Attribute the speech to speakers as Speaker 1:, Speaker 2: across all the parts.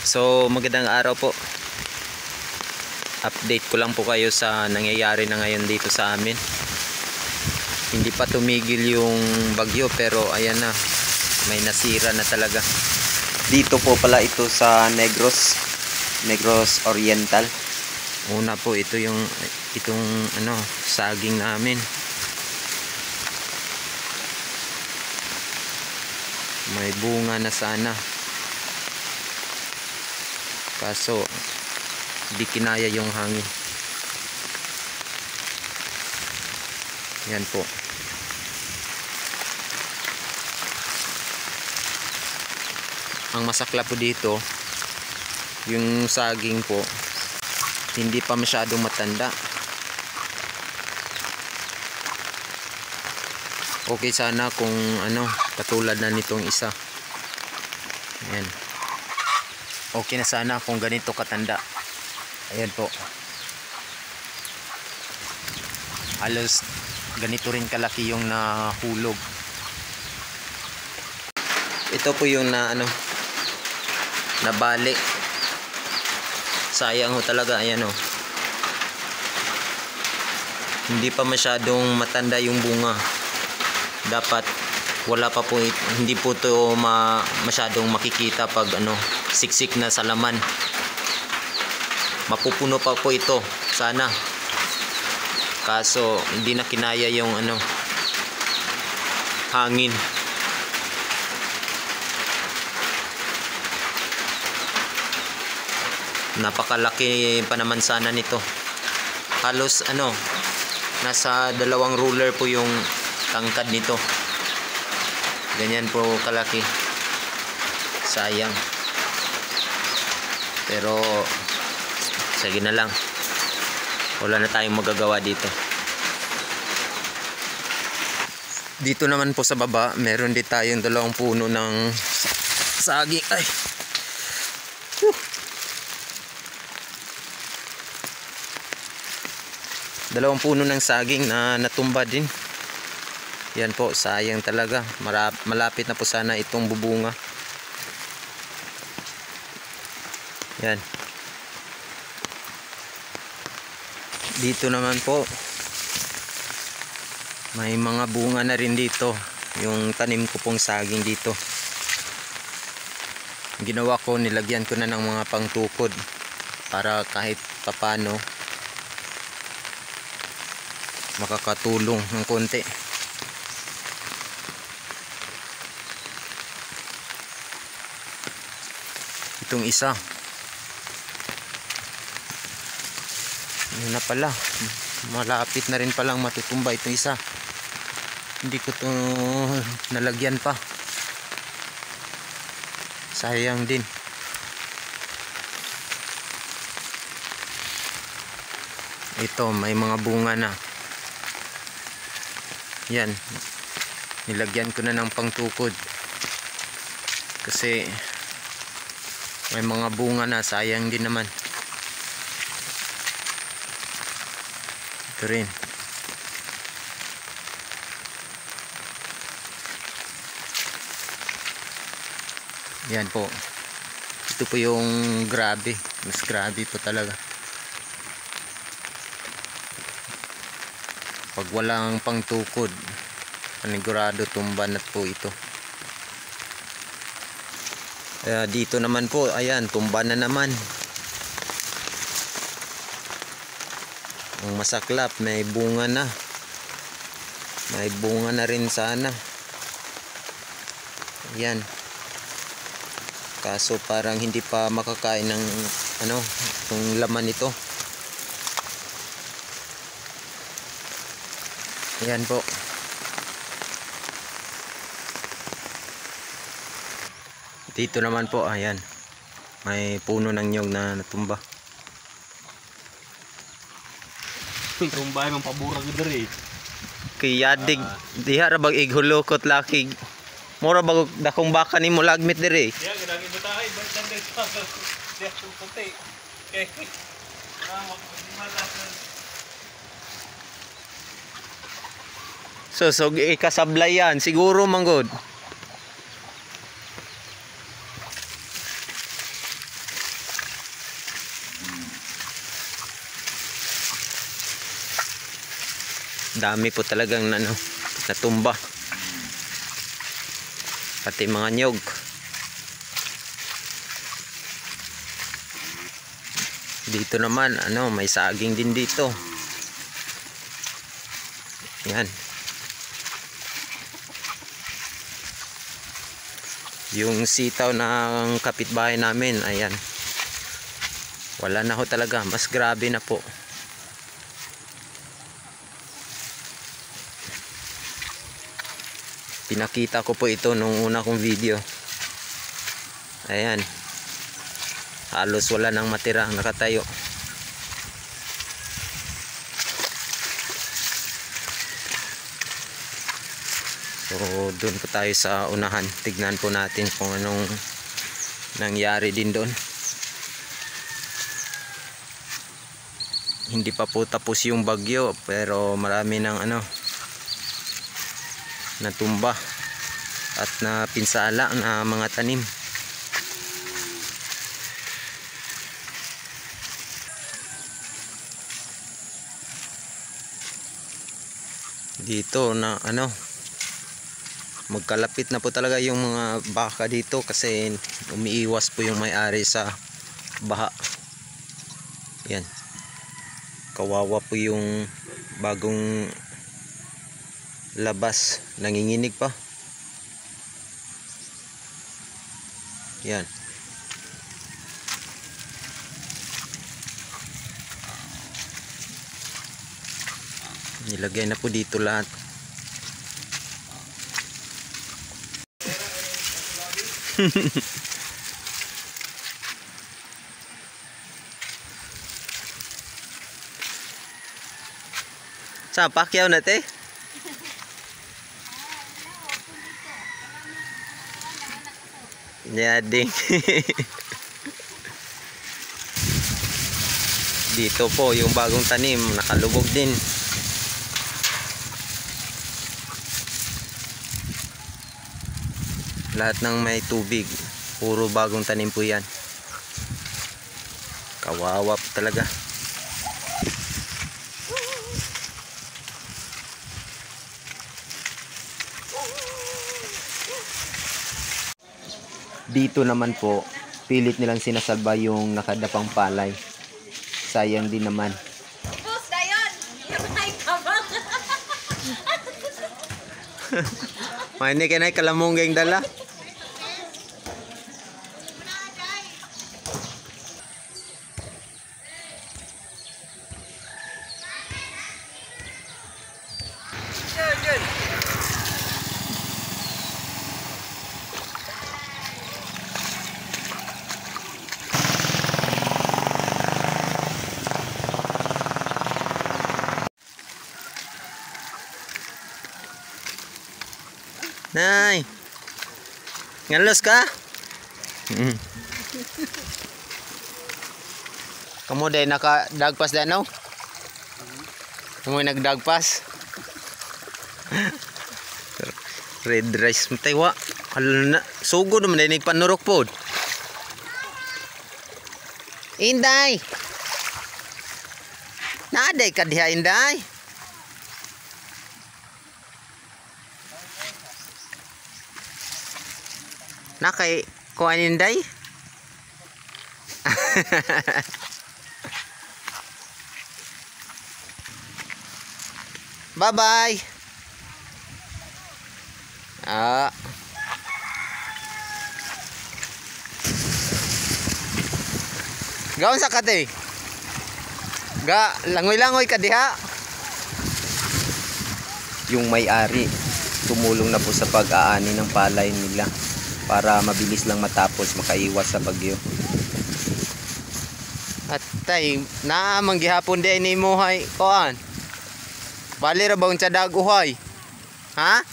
Speaker 1: So magandang araw po. Update ko lang po kayo sa nangyayari na ngayon dito sa amin. Hindi pa tumigil yung bagyo pero ayan na, may nasira na talaga. Dito po pala ito sa Negros Oriental. Una po itong saging namin. May bunga na sana. Kaso di kinaya yung hangin. Yan po. Ang masakla po dito, yung saging po hindi pa masyadong matanda. Okay sana kung katulad na nitong isa. Ayan. Okay na sana kung ganito katanda. Ayan po. Halos ganito rin kalaki yung nahulog. Ito po yung nabali. Sayang ho talaga. Ayan ho. Hindi pa masyadong matanda yung bunga. Dapat wala pa po, hindi po to masyadong makikita pag siksik na sa laman. Mapupuno pa po ito sana, kaso hindi na kinaya yung hangin. Napakalaki pa naman sana nito. Halos nasa 2 ruler po yung tangkad nito. Ganyan po kalaki. Sayang. Pero sige na lang. Wala na tayong magagawa dito. Dito naman po sa baba, meron din tayong 2 puno ng saging. Ay. Whew. 2 puno ng saging na natumba din. Yan po, sayang talaga. Malapit na po sana itong bubunga. Yan. Dito naman po, may mga bunga na rin dito. Yung tanim ko pong saging dito. Ginawa ko, nilagyan ko na ng mga pangtukod para kahit papano makakatulong ng konti. Itong isa, yun na pala, malapit na rin palang matutumba itong isa. Hindi ko ito nalagyan pa, sayang din. Ito may mga bunga na. Yan, nilagyan ko na ng pangtukod kasi may mga bunga na, sayang din naman. Ito rin. Yan po. Ito po yung grabe. Mas grabe po talaga. Pag walang pangtukod, panigurado tumba na po ito. Dito naman po, ayan, tumba na naman. Ang masaklap, may bunga na. May bunga na rin sana. Ayan. Kaso parang hindi pa makakain ng yung laman nito. Ayan po. Dito naman po, ayan, may puno ng nyog na natumba.
Speaker 2: Tumbay mang paburag diri.
Speaker 1: Kaya diha ra bag ighulokot lakig. Mura bag dakong baka nimo lagmit diri.
Speaker 2: Diya gidagi butahay balik diri sa. Diya puti. Okay.
Speaker 1: So ikasablay yan siguro manggod. Dami po talagang ano, natumba. Pati mga nyog. Dito naman ano, may saging din dito. Yan. Yung sitaw ng kapitbahay namin, ayan. Wala na ho talaga, mas grabe na po. Pinakita ko po ito nung una kong video. Ayan. Halos wala nang matira, nakatayo. So doon po tayo sa unahan. Tignan po natin kung anong nangyari din doon. Hindi pa po tapos yung bagyo, pero marami ng ano, natumba at napinsala na mga tanim. Dito na ano, magkalapit na po talaga yung mga baka dito kasi umiiwas po yung may-ari sa baha. Yan. Kawawa po yung bagong labas, nanginginig pa. Yan. Nilagay na po dito lahat. Sa pakyaw na te. Nyading. Dito po yung bagong tanim, nakalubog din. Lahat ng may tubig, puro bagong tanim po yan. Kawawa po talaga. Dito naman po, pilit nilang sinasalba yung nakadapang palay. Sayang din naman.
Speaker 3: Boss, dayon! Yung ay kabang!
Speaker 1: May ni kanay kalamungging dala. Nay. Ngalos ka? Kamu day naka-dagpas da no? Kamu nagdagpas? Red rice mo tayo wa. Hala na. Sugo naman day nagpanurok po. Inday. Naaday ka diha Inday. Na kay kuan Inday. Bye bye. Gawon sa kate. Ga langoy-langoy ka diha. Yung may-ari tumulong na po sa pag-aani ng palay nila para mabilis lang matapos, makaiwas sa bagyo. At tay, naamang gihapon di ni muhay koan. Bali ra ba unsa dag uhay? Ha?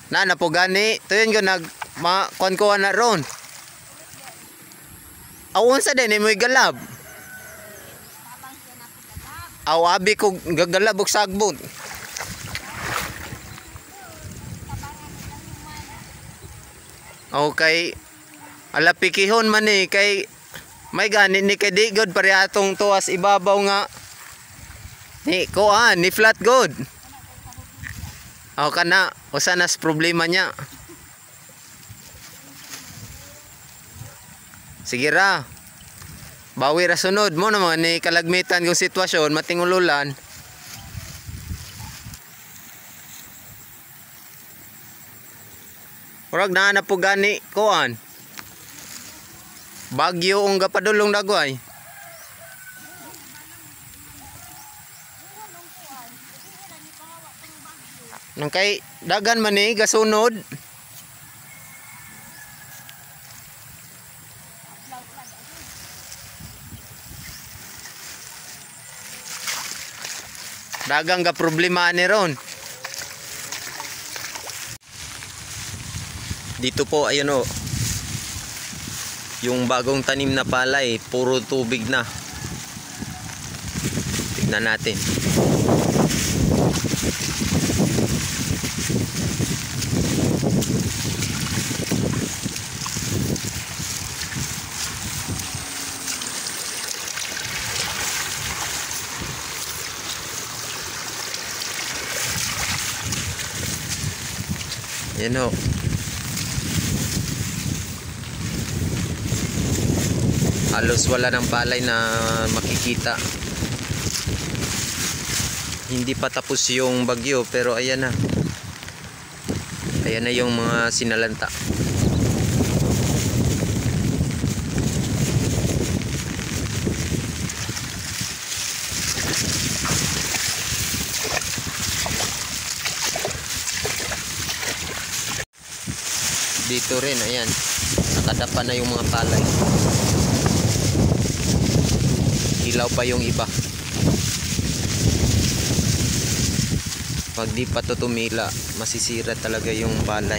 Speaker 1: Na po gani, tuyon ko nag kuan na ron. Awon sa din mo galab. Aw abi ko gagalab og sagbot. Okay. Ala pikihon man kay May gani ni kay di good pare atong tuwas ibabaw nga. Ni kuan ni flat good. Aw kana usa nas problema niya. Sige ra. Bawi ra sunod mo naman ni kalagmitan kung sitwasyon matingululan. Murag na po gani kuan. Bagyo ang gapadulong dagway. Nang kay dagan man ni gasunod. Dagang ga problema ni ron. Dito po ayun o. Yung bagong tanim na palay, puro tubig na. Tignan natin. Yan o. Halos wala ng palay na makikita. Hindi pa tapos yung bagyo pero ayan na. Ayan na yung mga sinalanta. Dito rin ayan. Nakadapa na yung mga palay. Ilaw pa yung iba. Pag di pa to tumila, masisira talaga yung palay.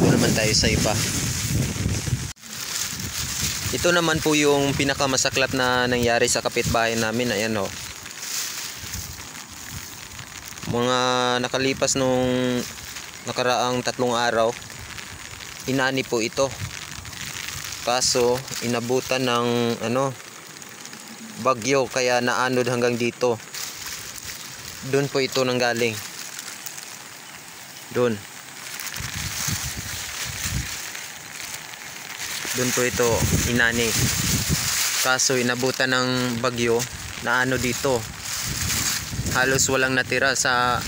Speaker 1: Ito naman tayo sa iba. Ito naman po yung pinakamasaklap na nangyari sa kapitbahay namin. Ayan o. Mga nakalipas nung nakaraang 3 araw, inani po ito. Kaso inabutan ng bagyo kaya naanod hanggang dito. Doon po ito nanggaling. Doon po ito inani. Kaso inabutan ng bagyo, naano dito. Halos walang natira sa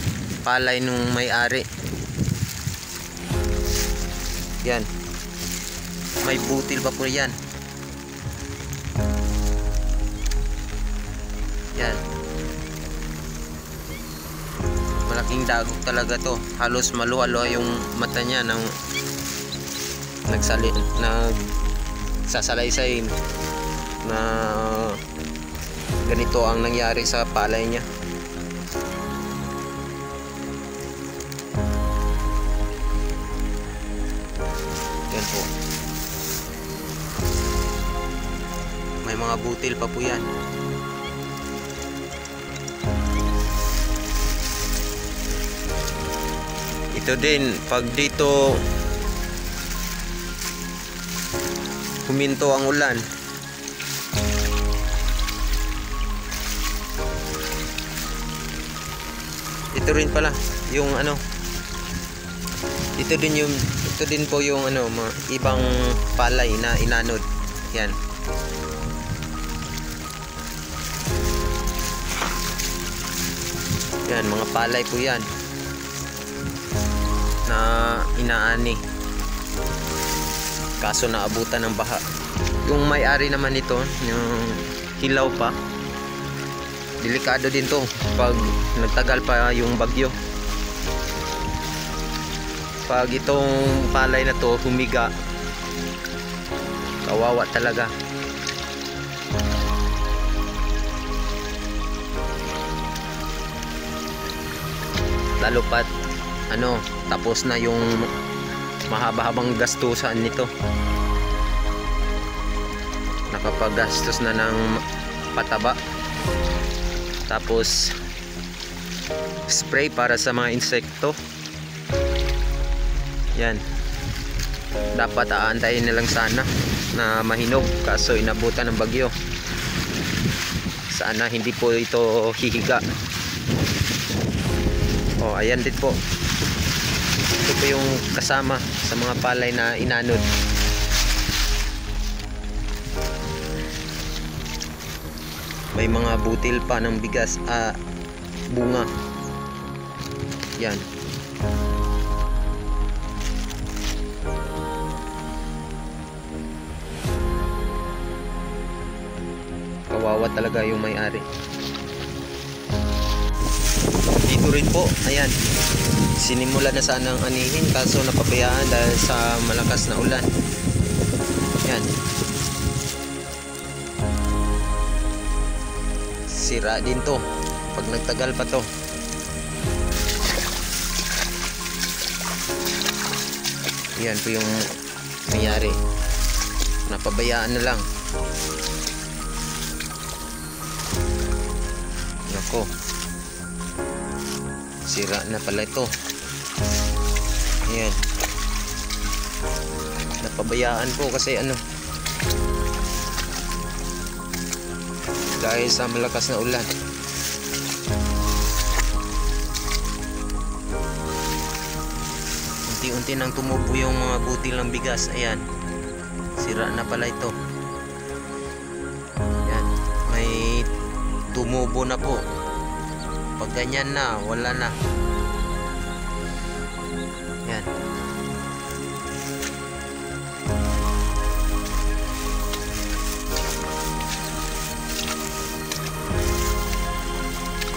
Speaker 1: palay nung may-ari. Yan. May butil pa po yan. Yan. Malaking dagok talaga to. Halos maluha-luha yung mata niya nang nagsasalaysay na ganito ang nangyari sa palay niya. Yan po. May mga butil pa po yan. Ito din, pag dito huminto ang ulan, ito rin pala yung ito din po yung mga ibang palay na inanod. Yan. Yan, mga palay po yan na inaani. Kaso naabutan ng baha. Yung may-ari naman nito, yung hilaw pa, delikado din to pag nagtagal pa yung bagyo. Pag itong palay na to humiga, kawawa talaga. Lalo pat tapos na yung mahaba-habang gastusan nito. Nakapaggastos na ng pataba, tapos spray para sa mga insekto. Yan. Dapat aantayin na lang sana na mahinog, kaso inabutan ng bagyo. Sana hindi po ito hihiga. Oh, ayan din po. Ito po yung kasama sa mga palay na inanod. May mga butil pa ng bigas, bunga. Yan. Kawawa talaga yung may-ari. Dito rin po, ayan. Sinimula na sanang anihin kaso napabayaan dahil sa malakas na ulan. Yan. Sira din to pag nagtagal pa to. Yan po yung nangyari. Napabayaan na lang. Nako. Sira na pala ito. Ayan. Napabayaan po kasi ano, dahil sa malakas na ulan. Unti-unti nang tumubo yung mga butil ng bigas. Ayan. Sira na pala ito. Ayan. May tumubo na po. Pag ganyan na, wala na. Ayan.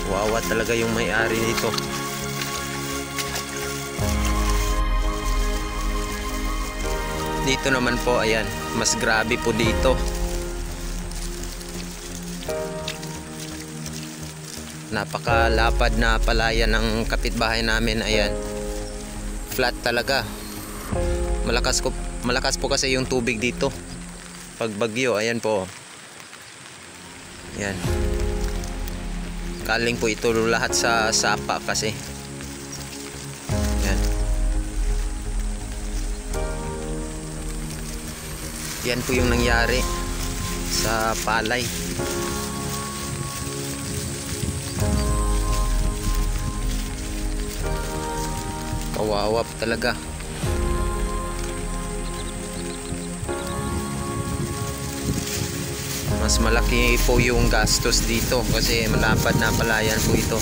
Speaker 1: Wawa talaga yung may-ari nito. Dito naman po, ayan, mas grabe po dito. Napakalapad na palayan ng kapitbahay namin. Ayan, flat talaga. Malakas po kasi yung tubig dito pag bagyo. Ayan po. Ayan. Galing po ito lahat sa sapa kasi. Yan. Yan po yung nangyari sa palay. Kawawa talaga. Mas malaki po yung gastos dito kasi malapad na palayan po ito.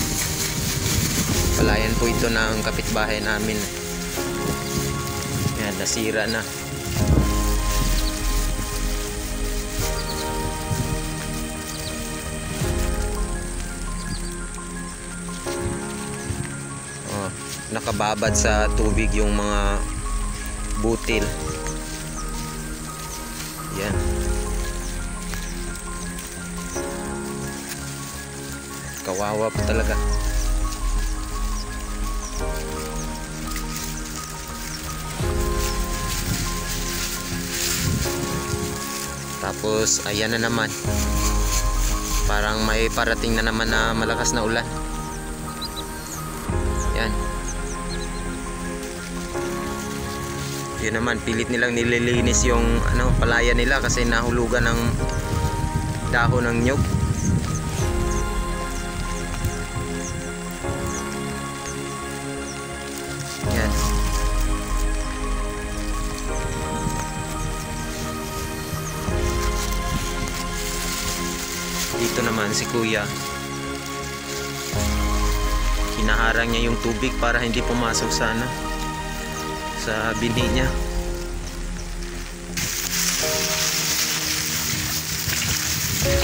Speaker 1: Palayan po ito ng kapitbahay namin. Yan, nasira na. Oh, nakababad sa tubig yung mga butil. Yan. Kawawa po talaga. Tapos ayan na naman. Parang may parating na naman na malakas na ulan. Yan. Yun naman, pilit nilang nililinis yung palaya nila kasi nahulugan ng dahon ng nyug. Yan. Dito naman si kuya, hinaharang niya yung tubig para hindi pumasok sa binhi niya.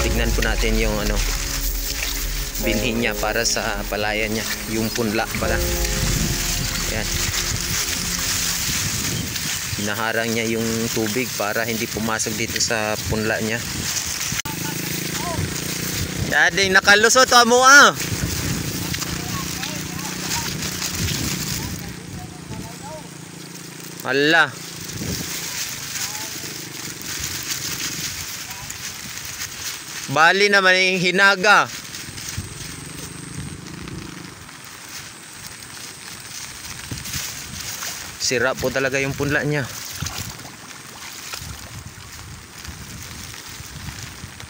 Speaker 1: Tignan po natin yung binhi niya para sa palaya niya, yung punla pala. Ayan. Hinaharang niya yung tubig para hindi pumasok dito sa punla niya. Dading nakalusot mo ah. Hala. Bali naman yung hinaga. Sira po talaga yung punla niya.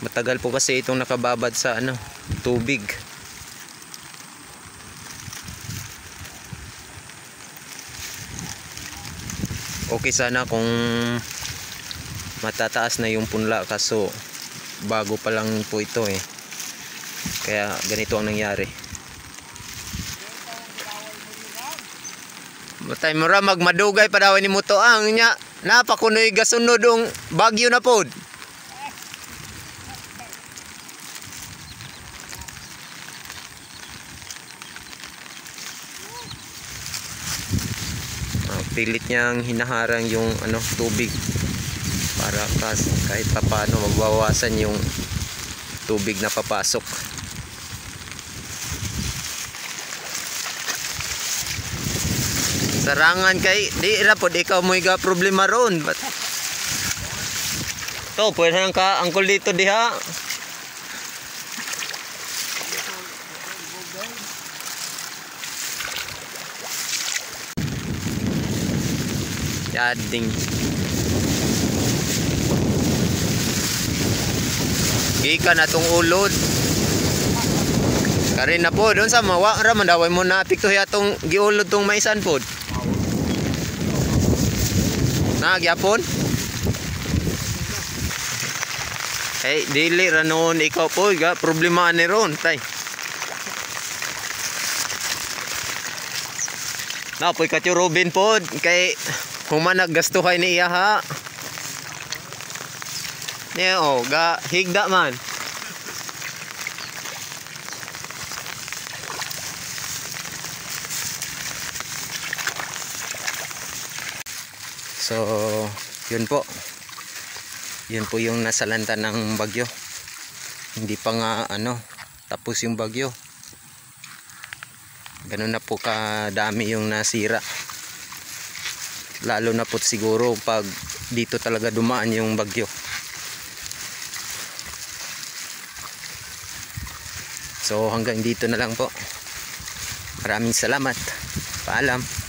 Speaker 1: Matagal po kasi itong nakababad sa ano, tubig. Okay sana kung matataas na yung punla, kaso bago pa lang po ito eh. Kaya ganito ang nangyari. Matay mo ra magmadugay pa daw ni mo to ang nya. Napakunoy gasunod ang bagyo na pod. Pilit niyang hinaharang yung ano, tubig para kahit papaano mabawasan yung tubig na papasok. Sarangan kay di ra pod ikaw mo iga problema ron. To pwede nang ka angkol dito diha. Yading gikan atong ulod karin na po doon sa mawa ra man daway mo na apekto atong giulod tong maisan pod na gyapon hey dili ra noon ikaw po ga problema ni ron tay na po katyo Robin pod kay human naggastuhay ni iya ha. Niya oh, ga higda man. So, yun po. Yun po yung nasalanta ng bagyo. Hindi pa nga ano, tapos yung bagyo. Ganun na po kadami yung nasira. Lalo na po siguro pag dito talaga dumaan yung bagyo. So hanggang dito na lang po. Maraming salamat. Paalam.